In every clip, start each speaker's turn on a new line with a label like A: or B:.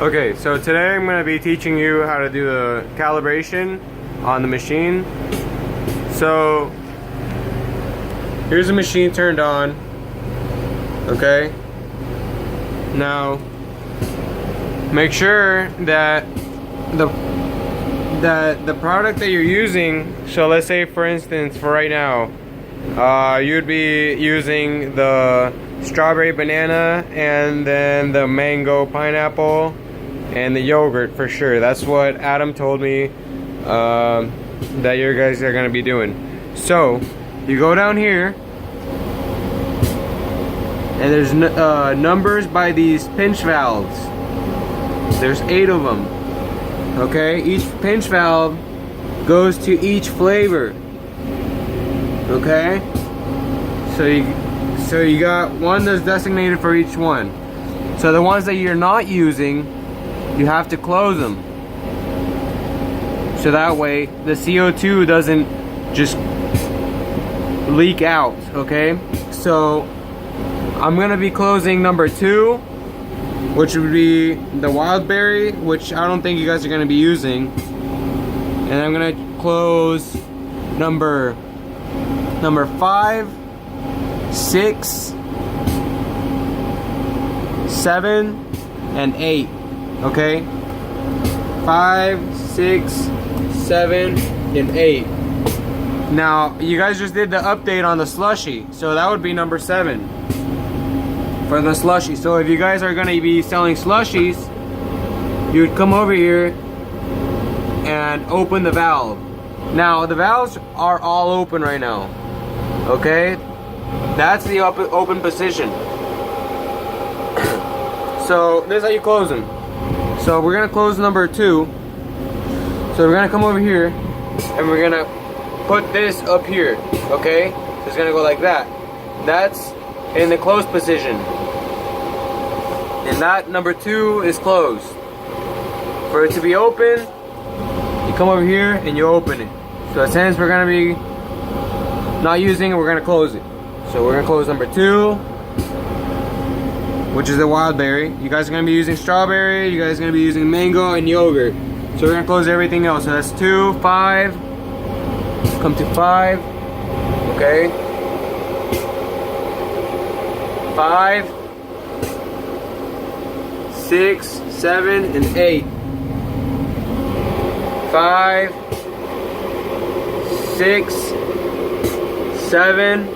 A: Okay, so today I'm going to be teaching you how to do the calibration on the machine. So here's the machine turned on. Okay, now make sure that the product that you're using, so let's say for instance for right now you'd be using the strawberry banana and then the mango pineapple and the yogurt for sure. That's what Adam told me that you guys are going to be doing. So you go down here and there's numbers by these pinch valves. There's 8 of them. Okay, each pinch valve goes to each flavor. Okay, so you got one that's designated for each one. So the ones that you're not using, you have to close them. So that way the CO2 doesn't just leak out. Okay, so I'm gonna be closing number 2, which would be the wild berry, which I don't think you guys are gonna be using. And I'm gonna close number 5, 6, 7, and 8. Okay, 5, 6, 7, and 8. Now you guys just did the update on the slushy, so that would be number 7 for the slushy. So if you guys are going to be selling slushies, you would come over here and open the valve. Now the valves are all open right now. Okay, that's the open position. So this is how you close them. So we're gonna close number 2. So we're gonna come over here and we're gonna put this up here. Okay, so it's gonna go like that. That's in the closed position, and that number 2 is closed. For it to be open, you come over here and you open it. So since we're gonna be not using it, we're gonna close it. So we're gonna close number 2, which is the wild berry. You guys are gonna be using strawberry, you guys are gonna be using mango and yogurt. So we're gonna close everything else. So that's 2, 5, come to 5, okay? 5, 6, 7, and 8. 5, 6, 7,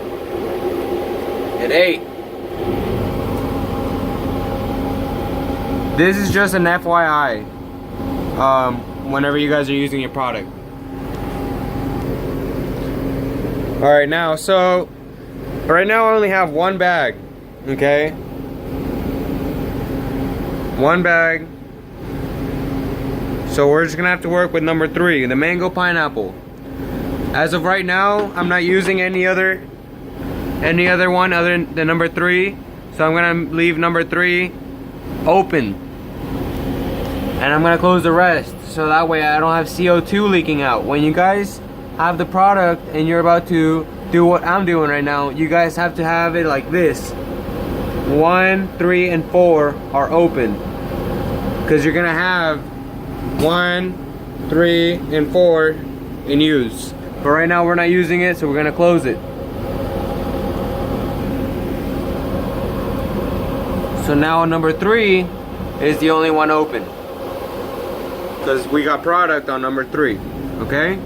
A: and 8. This is just an FYI, whenever you guys are using your product. Alright, now, so right now I only have 1 bag, okay? 1 bag. So we're just gonna have to work with number 3, the mango pineapple. As of right now, I'm not using any other one other than number 3. So I'm gonna leave number 3 open. And I'm gonna close the rest, so that way I don't have CO2 leaking out. When you guys have the product and you're about to do what I'm doing right now, you guys have to have it like this. 1, 3, and 4 are open, because you're gonna have 1, 3, and 4 in use. But right now we're not using it, so we're gonna close it. So now number 3 is the only one open, because we got product on number 3, okay?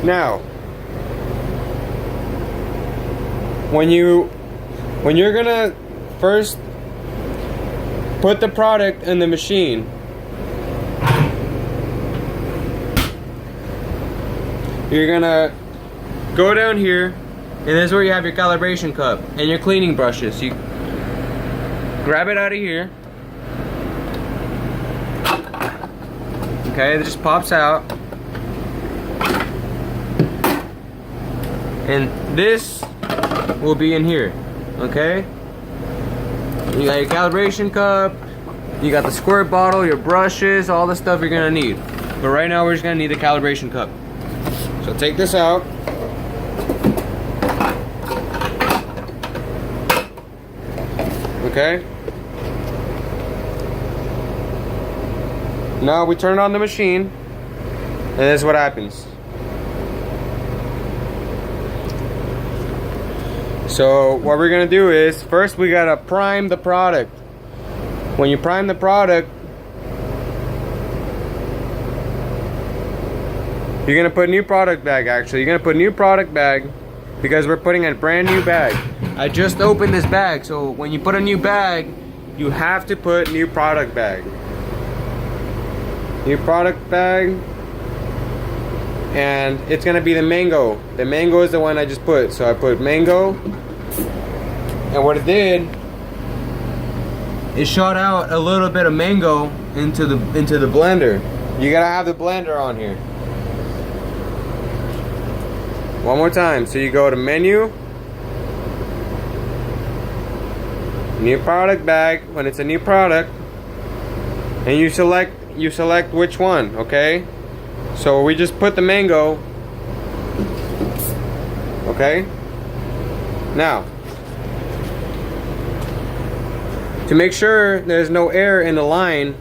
A: Now, when you're gonna first put the product in the machine, you're gonna go down here, and this is where you have your calibration cup and your cleaning brushes. You grab it out of here. Okay, it just pops out. And this will be in here, okay? You got your calibration cup, you got the squirt bottle, your brushes, all the stuff you're gonna need. But right now we're just gonna need the calibration cup. So take this out. Okay. Now we turn on the machine, and this is what happens. So what we're gonna do is, first we gotta prime the product. When you prime the product, you're gonna put new product bag. Actually, you're gonna put new product bag because we're putting a brand new bag. I just opened this bag, so when you put a new bag, you have to put new product bag. New product bag, and it's gonna be the mango. The mango is the one I just put, so I put mango, and what it did, it shot out a little bit of mango into the blender. You gotta have the blender on here. One more time. So you go to menu, new product bag when it's a new product, and you select which one. Okay, so we just put the mango. Okay, now to make sure there's no air in the line,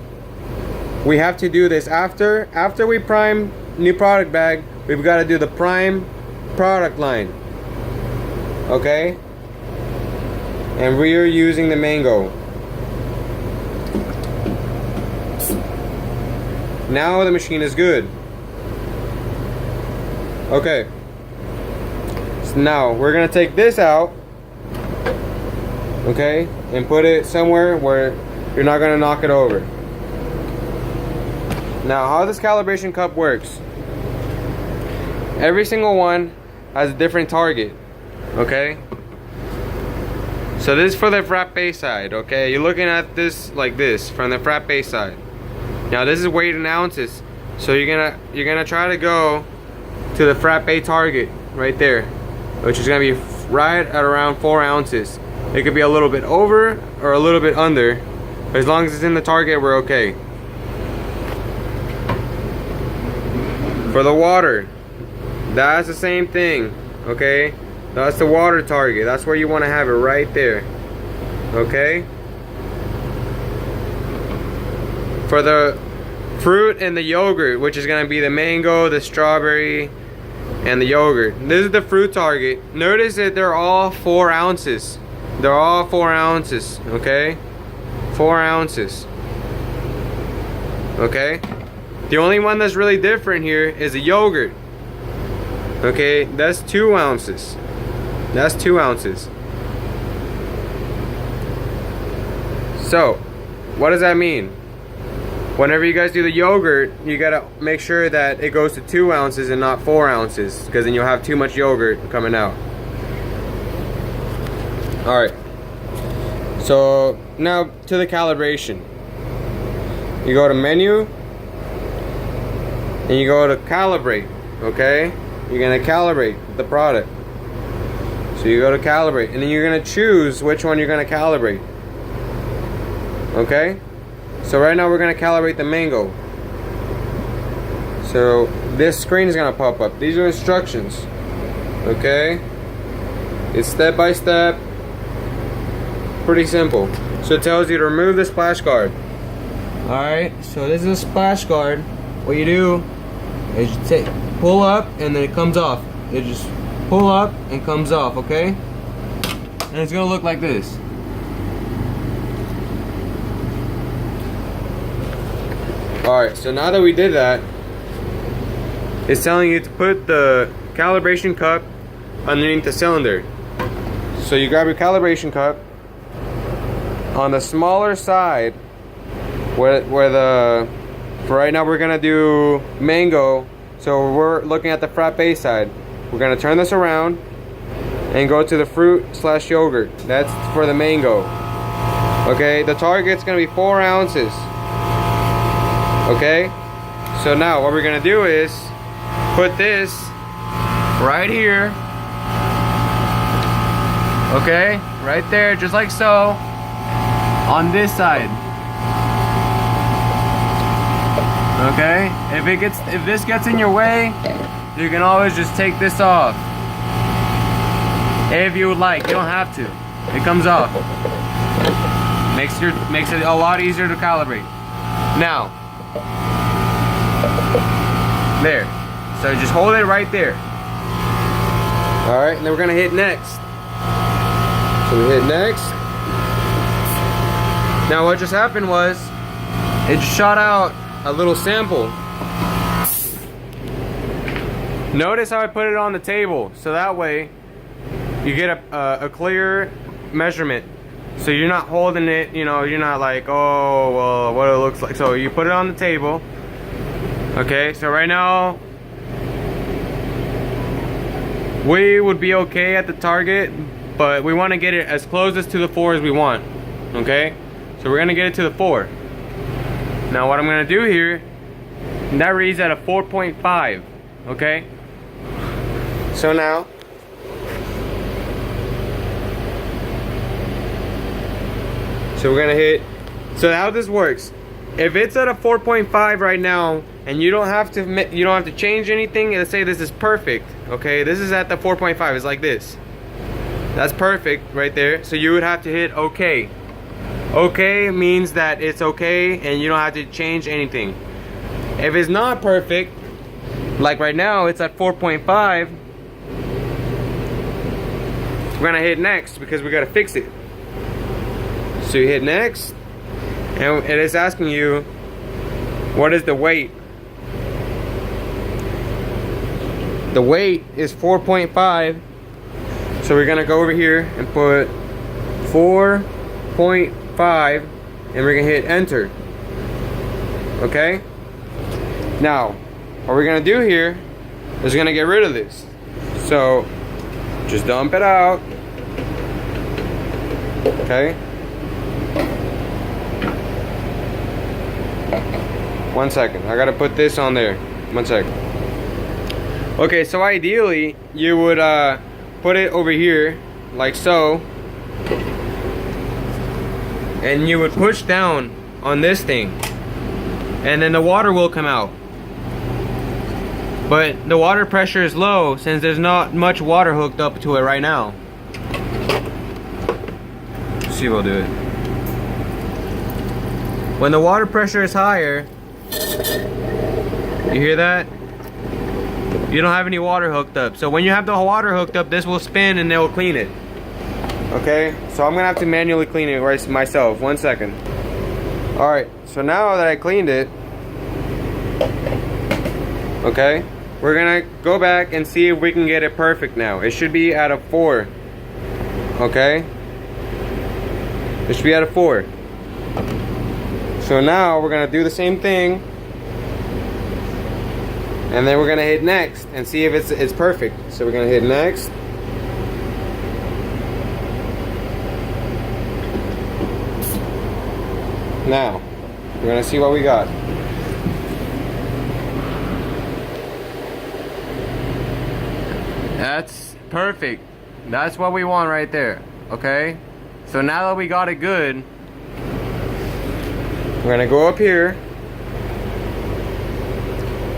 A: we have to do this after we prime new product bag. We've got to do the prime product line. Okay, and we are using the mango. Now the machine is good. Okay, so now we're gonna take this out, okay, and put it somewhere where you're not gonna knock it over. Now, how this calibration cup works, every single one has a different target. Okay, so this is for the frappe side. Okay, you're looking at this like this from the frappe side. Now this is weighed in ounces, so you're gonna try to go to the frappe target right there, which is gonna be right at around 4 ounces. It could be a little bit over or a little bit under, but as long as it's in the target, we're okay. For the water, that's the same thing. Okay, that's the water target. That's where you want to have it, right there. Okay. For the fruit and the yogurt, which is going to be the mango, the strawberry, and the yogurt, this is the fruit target. Notice that they're all 4 ounces. They're all 4 ounces. Okay, 4 ounces. Okay, the only one that's really different here is the yogurt. Okay, that's 2 ounces. That's 2 ounces. So what does that mean? Whenever you guys do the yogurt, you gotta make sure that it goes to 2 ounces and not 4 ounces, because then you'll have too much yogurt coming out. Alright, so now to the calibration. You go to menu, and you go to calibrate. Okay, you're gonna calibrate the product. So you go to calibrate, and then you're gonna choose which one you're gonna calibrate. Okay, so right now we're gonna calibrate the mango. So this screen is gonna pop up. These are instructions. Okay, it's step by step, pretty simple. So it tells you to remove the splash guard. Alright, so this is a splash guard. What you do is you pull up and then it comes off. You just pull up and comes off, okay? And it's gonna look like this. Alright, so now that we did that, it's telling you to put the calibration cup underneath the cylinder. So you grab your calibration cup on the smaller side, where the, for right now we're gonna do mango, so we're looking at the frappe side. We're gonna turn this around and go to the fruit/yogurt. That's for the mango. Okay, the target's gonna be 4 ounces. Okay, so now what we're gonna do is put this right here. Okay, right there, just like so, on this side. Okay, if this gets in your way, you can always just take this off. If you would like, you don't have to. It comes off. Makes it a lot easier to calibrate. Now, there. So just hold it right there. All right, and then we're gonna hit next. So we hit next. Now what just happened was, it shot out a little sample. Notice how I put it on the table, so that way you get a clear measurement. So you're not holding it, you know, you're not like, oh, well, what it looks like. So you put it on the table. Okay, so right now, we would be okay at the target, but we want to get it as close as to the 4 as we want. Okay, so we're gonna get it to the 4. Now what I'm gonna do here, that reads at a 4.5. Okay, so now we're gonna hit. So how this works, if it's at a 4.5 right now and you don't have to change anything, let's say this is perfect. Okay, this is at the 4.5. It's like this. That's perfect right there. So you would have to hit OK. OK means that it's okay and you don't have to change anything. If it's not perfect, like right now it's at 4.5, we're gonna hit next because we gotta fix it. So you hit next, and it is asking you, what is the weight? The weight is 4.5. So we're gonna go over here and put 4.5, and we're gonna hit enter. Okay? Now, what we're gonna do here is gonna get rid of this. So just dump it out. Okay? 1 second, I gotta put this on there. 1 second. Okay, so ideally you would put it over here like so, and you would push down on this thing, and then the water will come out. But the water pressure is low since there's not much water hooked up to it right now. Let's see if we'll do it. When the water pressure is higher, you hear that? You don't have any water hooked up. So when you have the water hooked up, this will spin and it will clean it. Okay, so I'm gonna have to manually clean it right myself. 1 second. Alright, so now that I cleaned it, okay, we're gonna go back and see if we can get it perfect now. It should be at a 4. Okay? It should be at a 4. So now we're gonna do the same thing, and then we're gonna hit next and see if it's perfect. So we're gonna hit next. Now we're gonna see what we got. That's perfect. That's what we want right there. Okay, so now that we got it good, we're gonna go up here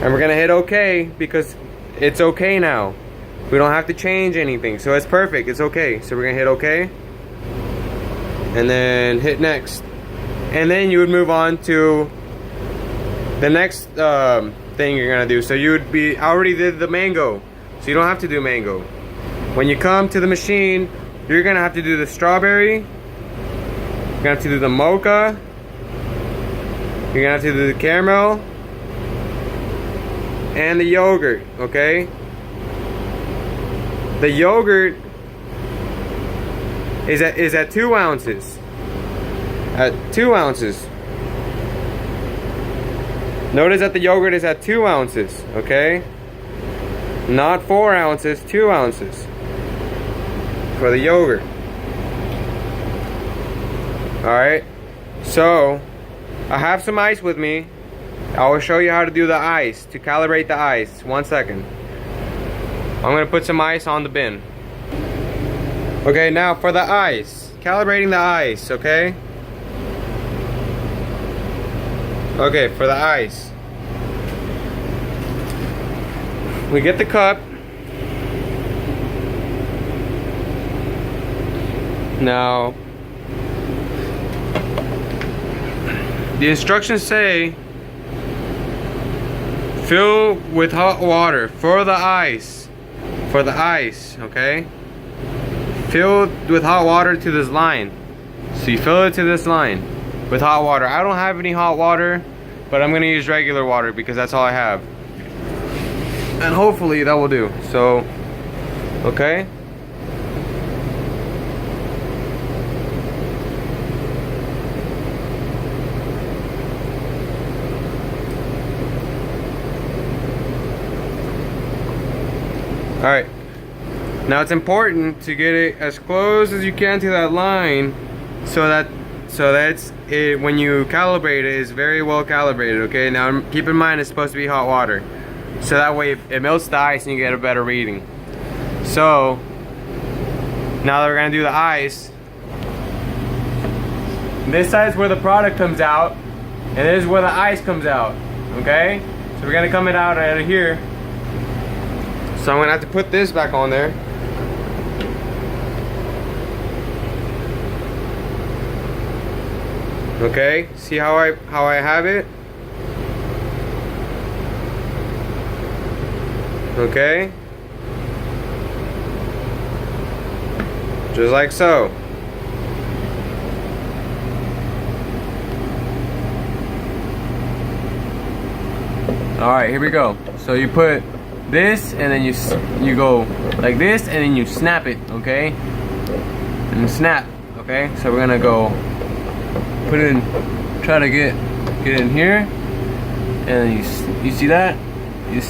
A: and we're gonna hit OK, because it's okay now. We don't have to change anything, so it's perfect. It's okay. So we're gonna hit OK and then hit next, and then you would move on to the next thing you're gonna do. So you would be, I already did the mango, so you don't have to do mango. When you come to the machine, you're gonna have to do the strawberry, you're gonna have to do the mocha, you're gonna have to do the caramel, and the yogurt. Okay, the yogurt is at 2 ounces. At 2 ounces. Notice that the yogurt is at 2 ounces. Okay, not 4 ounces, 2 ounces for the yogurt. Alright, so I have some ice with me. I will show you how to do the ice, to calibrate the ice. 1 second. I'm gonna put some ice on the bin. Okay, now for the ice, calibrating the ice. Okay, okay, for the ice, we get the cup. Now The instructions say fill with hot water for the ice. For the ice, okay? Fill with hot water to this line. So you fill it to this line with hot water. I don't have any hot water, but I'm gonna use regular water because that's all I have. And hopefully that will do. So, okay. Alright, now it's important to get it as close as you can to that line so that's it. When you calibrate it, it's very well calibrated, okay? Now keep in mind it's supposed to be hot water, so that way it melts the ice and you get a better reading. So now that we're gonna do the ice, this side's where the product comes out and this is where the ice comes out, okay? So we're gonna come it out of here. So I'm gonna have to put this back on there. Okay, see how I have it? Okay. Just like so. All right, here we go. So you put this and then you go like this and then you snap it, okay? And snap, okay? So we're gonna go put it in, try to get it in here, and then you see that? You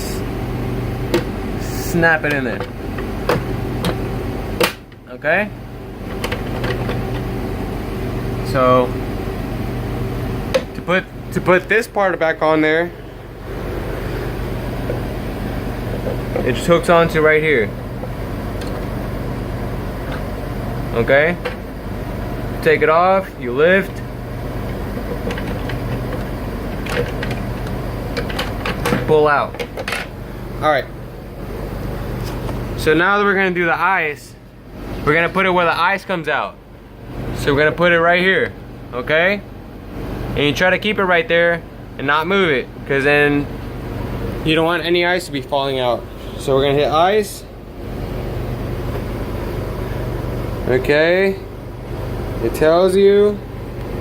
A: snap it in there. Okay? So to put this part back on there, it just hooks onto right here. Okay? Take it off, you lift. Pull out. Alright. So now that we're gonna do the ice, we're gonna put it where the ice comes out. So we're gonna put it right here. Okay? And you try to keep it right there and not move it, because then you don't want any ice to be falling out. So we're gonna hit ice. Okay. It tells you,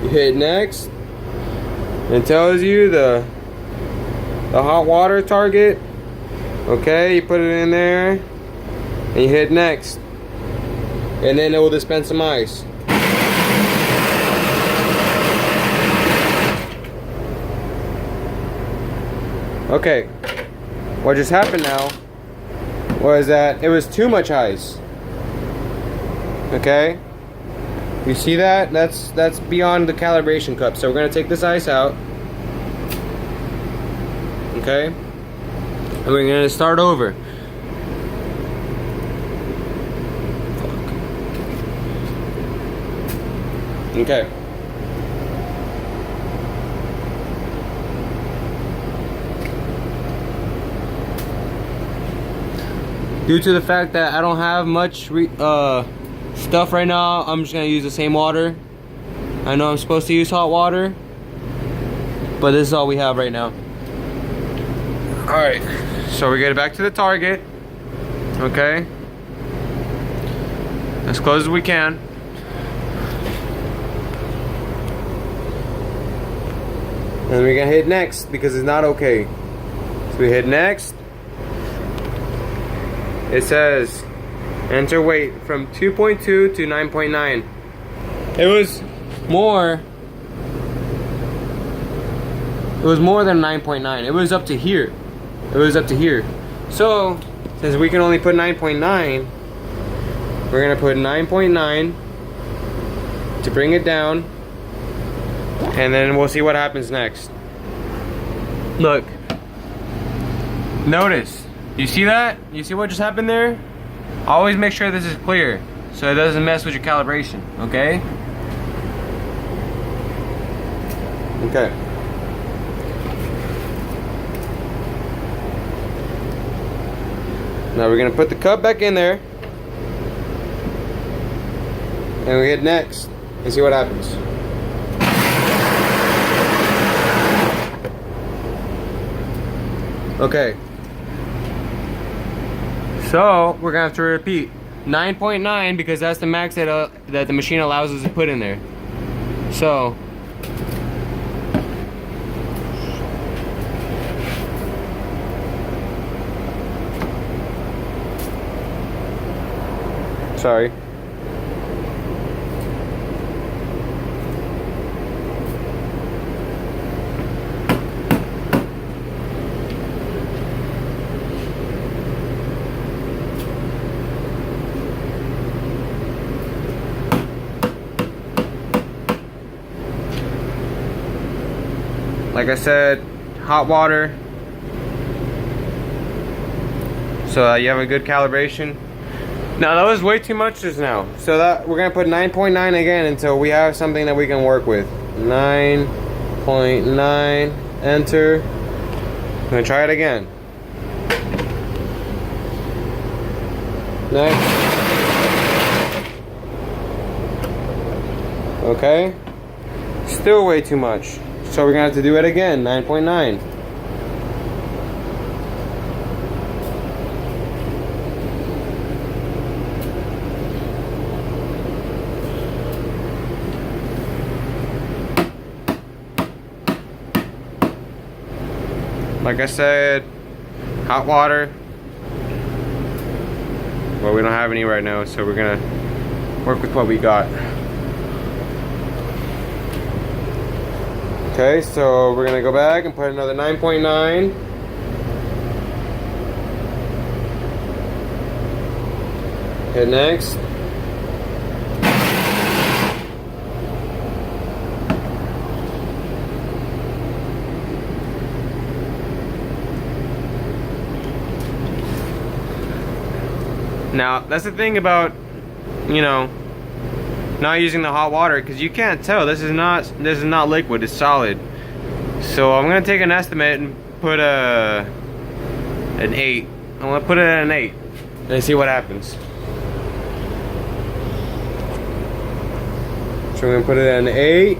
A: you hit next. It tells you the hot water target. Okay, you put it in there and you hit next. And then it will dispense some ice. Okay, what just happened now was that it was too much ice. Okay, you see that? That's beyond the calibration cup. So we're gonna take this ice out. Okay, and we're gonna start over. Okay. Due to the fact that I don't have much stuff right now, I'm just gonna use the same water. I know I'm supposed to use hot water, but this is all we have right now. Alright, so we get it back to the target. Okay, as close as we can. And we're gonna hit next because it's not okay. So we hit next. It says enter weight from 2.2 to 9.9. It was more than 9.9. It was up to here. It was up to here. So since we can only put 9.9, we're gonna put 9.9 to bring it down, and then we'll see what happens next. Look, notice, you see that? You see what just happened there? Always make sure this is clear so it doesn't mess with your calibration, okay? Okay. Now we're gonna put the cup back in there and we hit next and see what happens. Okay. So we're gonna have to repeat 9.9 because that's the max that the machine allows us to put in there. So sorry. Like I said, hot water, so you have a good calibration. Now that was way too much just now, so that we're gonna put 9.9 again until we have something that we can work with. 9.9, enter. I'm gonna try it again. Next. Okay, still way too much. So we're gonna have to do it again, 9.9. Like I said, hot water. Well, we don't have any right now, so we're gonna work with what we got. Okay, so we're gonna go back and put another 9.9. Hit next. Now, that's the thing about, you know, not using the hot water, because you can't tell. This is not liquid, it's solid. So I'm gonna take an estimate and put an 8. I'm gonna put it at an 8 and see what happens. So we're gonna put it at an 8.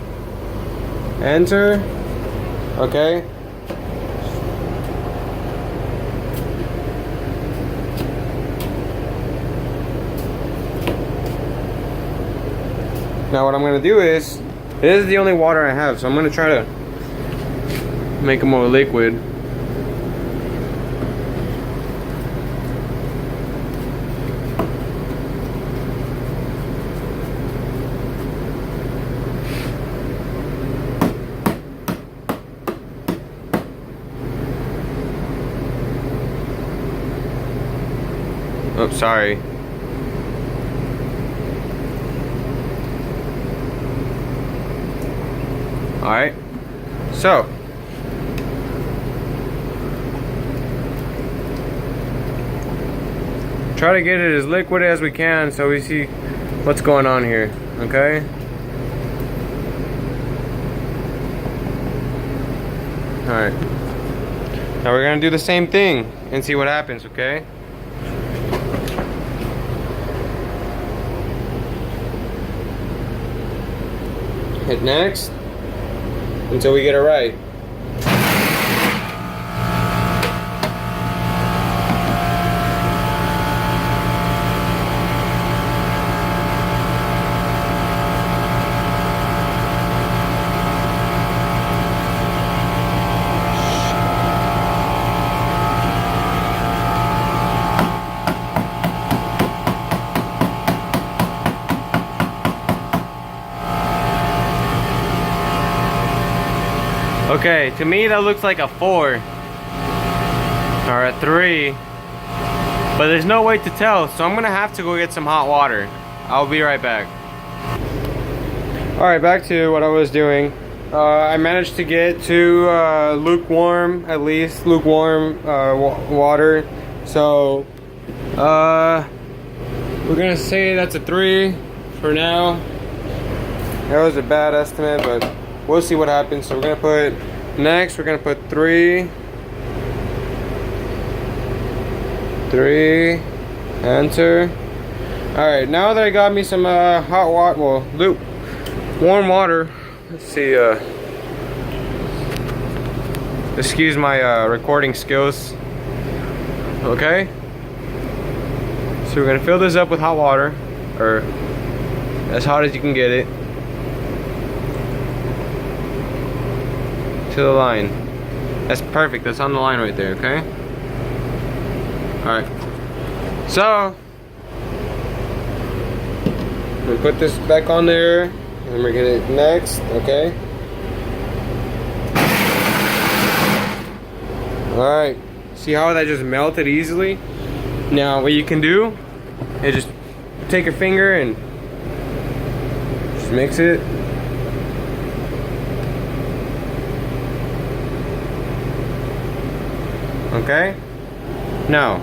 A: Enter. Okay. Now what I'm gonna do is, this is the only water I have, so I'm gonna try to make it more liquid. Oh, sorry. Alright, so try to get it as liquid as we can so we see what's going on here, okay? Alright, now we're gonna do the same thing and see what happens, okay? Hit next until we get it right. Okay, to me that looks like a 4 or a 3, but there's no way to tell, so I'm gonna have to go get some hot water. I'll be right back. Alright, back to what I was doing. I managed to get to lukewarm, at least lukewarm water. So we're gonna say that's a 3 for now. That was a bad estimate, but we'll see what happens. So we're gonna put next. We're gonna put 3. Enter. All right. Now that I got me some hot water, well, warm water. Let's see. Excuse my recording skills. Okay. So we're gonna fill this up with hot water, or as hot as you can get it, to the line. That's perfect. That's on the line right there. Okay. All right. So we put this back on there, and we're gonna hit next. Okay. Alright, see how that just melted easily? Now what you can do is just take your finger and just mix it. Okay? Now,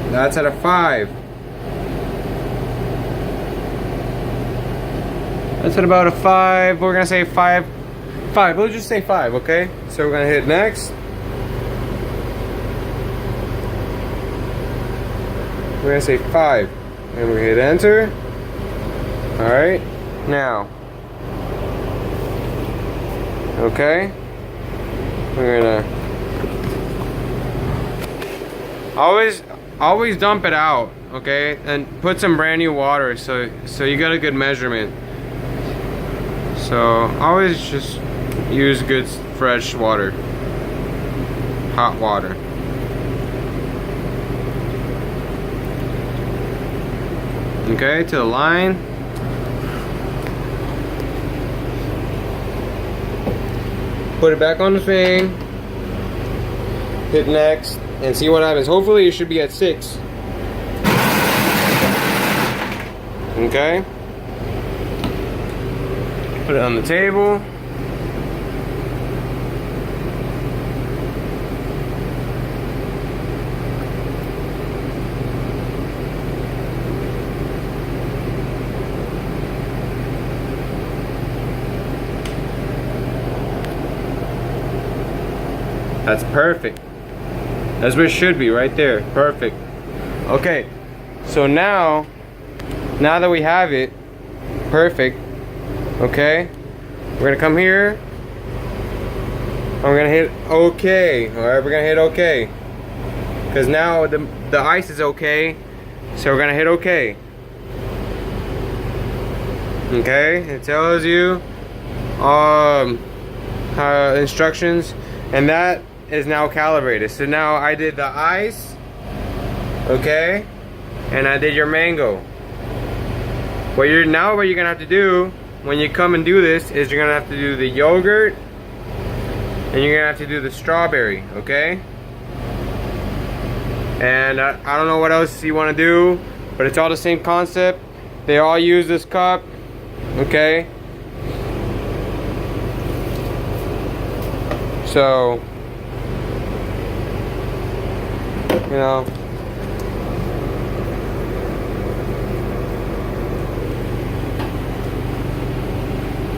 A: that's at a 5. That's at about a 5. We're gonna say 5. 5, we'll just say 5, okay? So we're gonna hit next. We're gonna say 5. And we're gonna hit enter. Alright, now. Okay. We're gonna always dump it out, okay? And put some brand new water so you got a good measurement. So always just use good fresh water, hot water. Okay, to the line. Put it back on the thing. Hit next and see what happens. Hopefully it should be at 6. Okay. Put it on the table. That's perfect. That's what it should be right there. Perfect. Okay. So now that we have it, perfect. Okay. We're gonna come here. I'm gonna hit OK. Alright, we're gonna hit OK. Because now the ice is okay. So we're gonna hit OK. Okay, it tells you instructions, and that is now calibrated. So now I did the ice, okay, and I did your mango. What you're gonna have to do when you come and do this is you're gonna have to do the yogurt, and you're gonna have to do the strawberry, okay? And I don't know what else you want to do, but it's all the same concept. They all use this cup, okay? So, you know,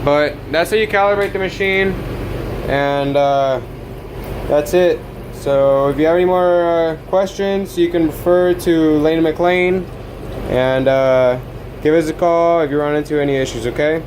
A: but that's how you calibrate the machine, and that's it. So if you have any more questions, you can refer to Lane & McLean, and give us a call if you run into any issues, okay?